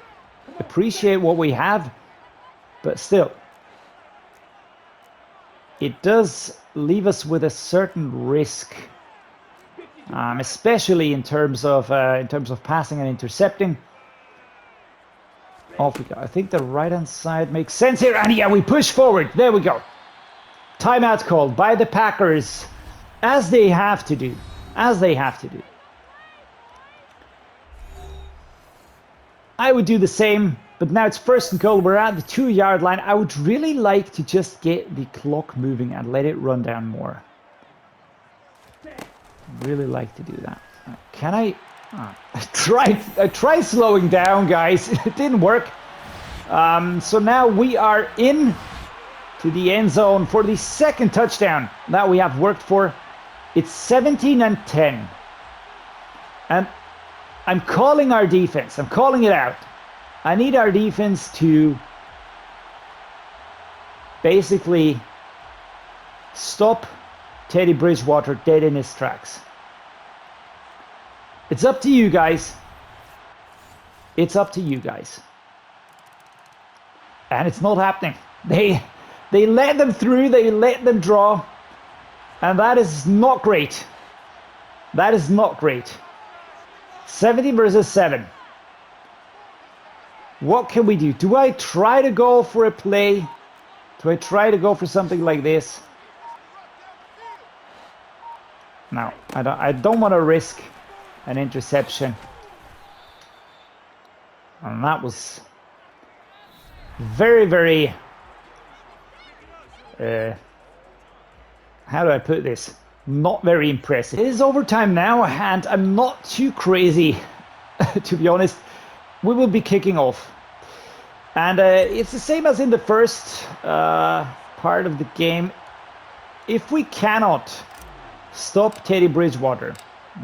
appreciate what we have. But still, it does leave us with a certain risk, especially in terms of passing and intercepting. Off we go. I think the right hand side makes sense here, and yeah, we push forward. There we go. Timeout called by the Packers, as they have to do. As they have to do. I would do the same, but now it's 1st and goal. We're at the 2-yard line. I would really like to just get the clock moving and let it run down more. Really like to do that. Can I? I tried slowing down, guys. It didn't work. So now we are in to the end zone for the 2nd touchdown that we have worked for. It's 17-10. And I'm calling our defense. I'm calling it out. I need our defense to basically stop Teddy Bridgewater dead in his tracks. It's up to you guys. It's up to you guys. And it's not happening. They let them through. They let them draw. And that is not great. That is not great. 70 versus 7. What can we do? Do I try to go for a play? Do I try to go for something like this? No, I don't want to risk an interception. And that was very, very... how do I put this? Not very impressive. It is overtime now, and I'm not too crazy, to be honest. We will be kicking off. And it's the same as in the first part of the game. If we cannot stop Teddy Bridgewater,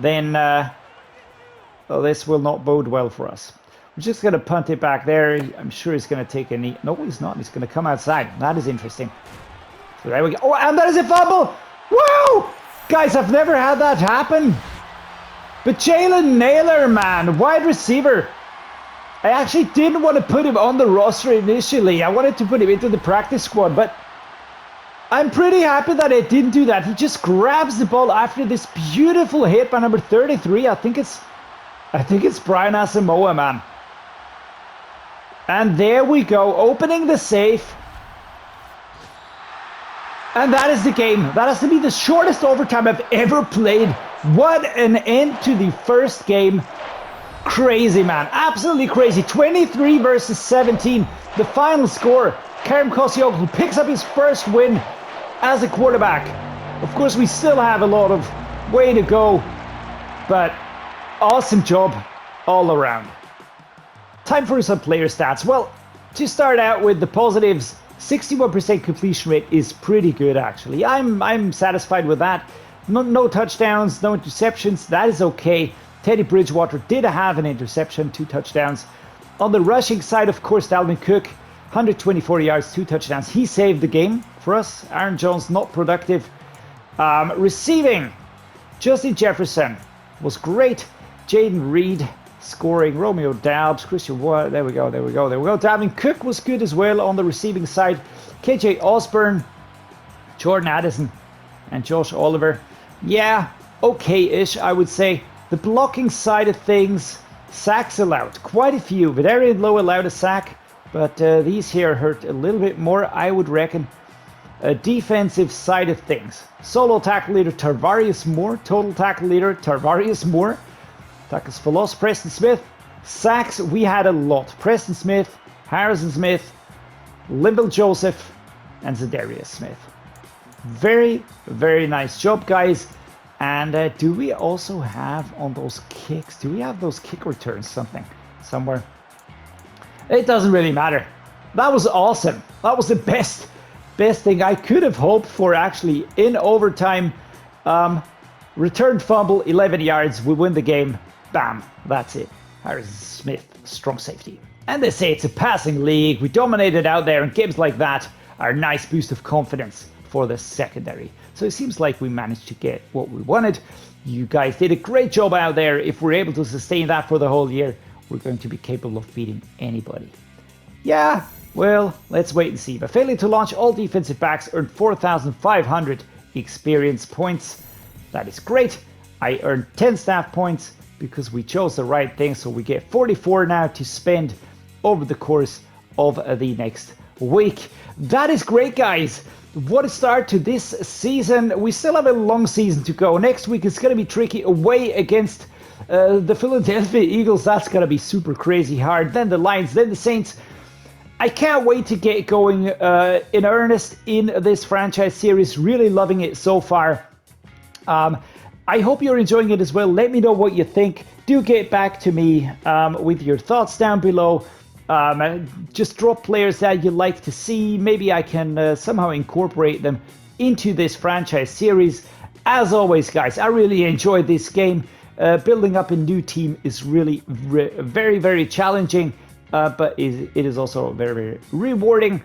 then well, this will not bode well for us. We're just going to punt it back there. I'm sure he's going to take a knee. No, he's not. He's going to come outside. That is interesting. So there we go. Oh, and that is a fumble. Wow! Guys, I've never had that happen. But Jalen Naylor, man, wide receiver. I actually didn't want to put him on the roster initially. I wanted to put him into the practice squad, but I'm pretty happy that I didn't do that. He just grabs the ball after this beautiful hit by number 33. I think it's Brian Asamoah, man. And there we go, opening the safe. And that is the game. That has to be the shortest overtime I've ever played. What an end to the first game. Crazy, man. Absolutely crazy. 23 versus 17. The final score. Kerem Koscielny picks up his first win as a quarterback. Of course, we still have a lot of way to go. But awesome job all around. Time for some player stats. Well, to start out with the positives, 61% completion rate is pretty good, actually. I'm satisfied with that. No touchdowns, no interceptions. That is okay. Teddy Bridgewater did have an interception, 2 touchdowns. On the rushing side, of course, Dalvin Cook, 124 yards, 2 touchdowns. He saved the game for us. Aaron Jones, not productive. Receiving, Justin Jefferson was great. Jaden Reed scoring. Romeo Doubs, Christian Wood. There we go. Dalvin Cook was good as well on the receiving side. KJ Osborne, Jordan Addison, and Josh Oliver. Yeah, okay-ish, I would say. The blocking side of things, sacks allowed. Quite a few. Vidarian Lowe allowed a sack, but these here hurt a little bit more, I would reckon. Defensive side of things. Solo tackle leader Tarvarius Moore. Total tackle leader Tarvarius Moore. Tackles for loss, Preston Smith. Sacks, we had a lot. Preston Smith, Harrison Smith, Linville Joseph, and Dreddeus Smith. Very, very nice job, guys. And do we also have on those kicks, do we have those kick returns somewhere? It doesn't really matter. That was awesome. That was the best thing I could have hoped for, actually, in overtime. Returned fumble, 11 yards, we win the game. Bam, that's it. Harrison Smith, strong safety. And they say it's a passing league. We dominated out there, and games like that are a nice boost of confidence for the secondary. So it seems like we managed to get what we wanted. You guys did a great job out there. If we're able to sustain that for the whole year, we're going to be capable of beating anybody. Yeah, well, let's wait and see. But failing to launch, all defensive backs earned 4,500 experience points. That is great. I earned 10 staff points because we chose the right thing. So we get 44 now to spend over the course of the next week. That is great, guys. What a start to this season. We still have a long season to go. Next week is going to be tricky, away against the Philadelphia Eagles. That's going to be super crazy hard. Then the Lions, then the Saints. I can't wait to get going in earnest in this franchise series. Really loving it so far. I hope you're enjoying it as well. Let me know what you think. Do get back to me with your thoughts down below. Just drop players that you'd like to see. Maybe I can somehow incorporate them into this franchise series. As always, guys, I really enjoyed this game. Building up a new team is really very, very challenging, but it is also very, very rewarding.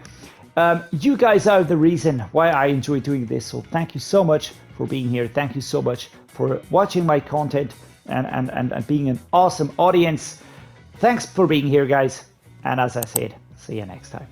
You guys are the reason why I enjoy doing this, so thank you so much for being here. Thank you so much for watching my content and being an awesome audience. Thanks for being here, guys. And as I said, see you next time.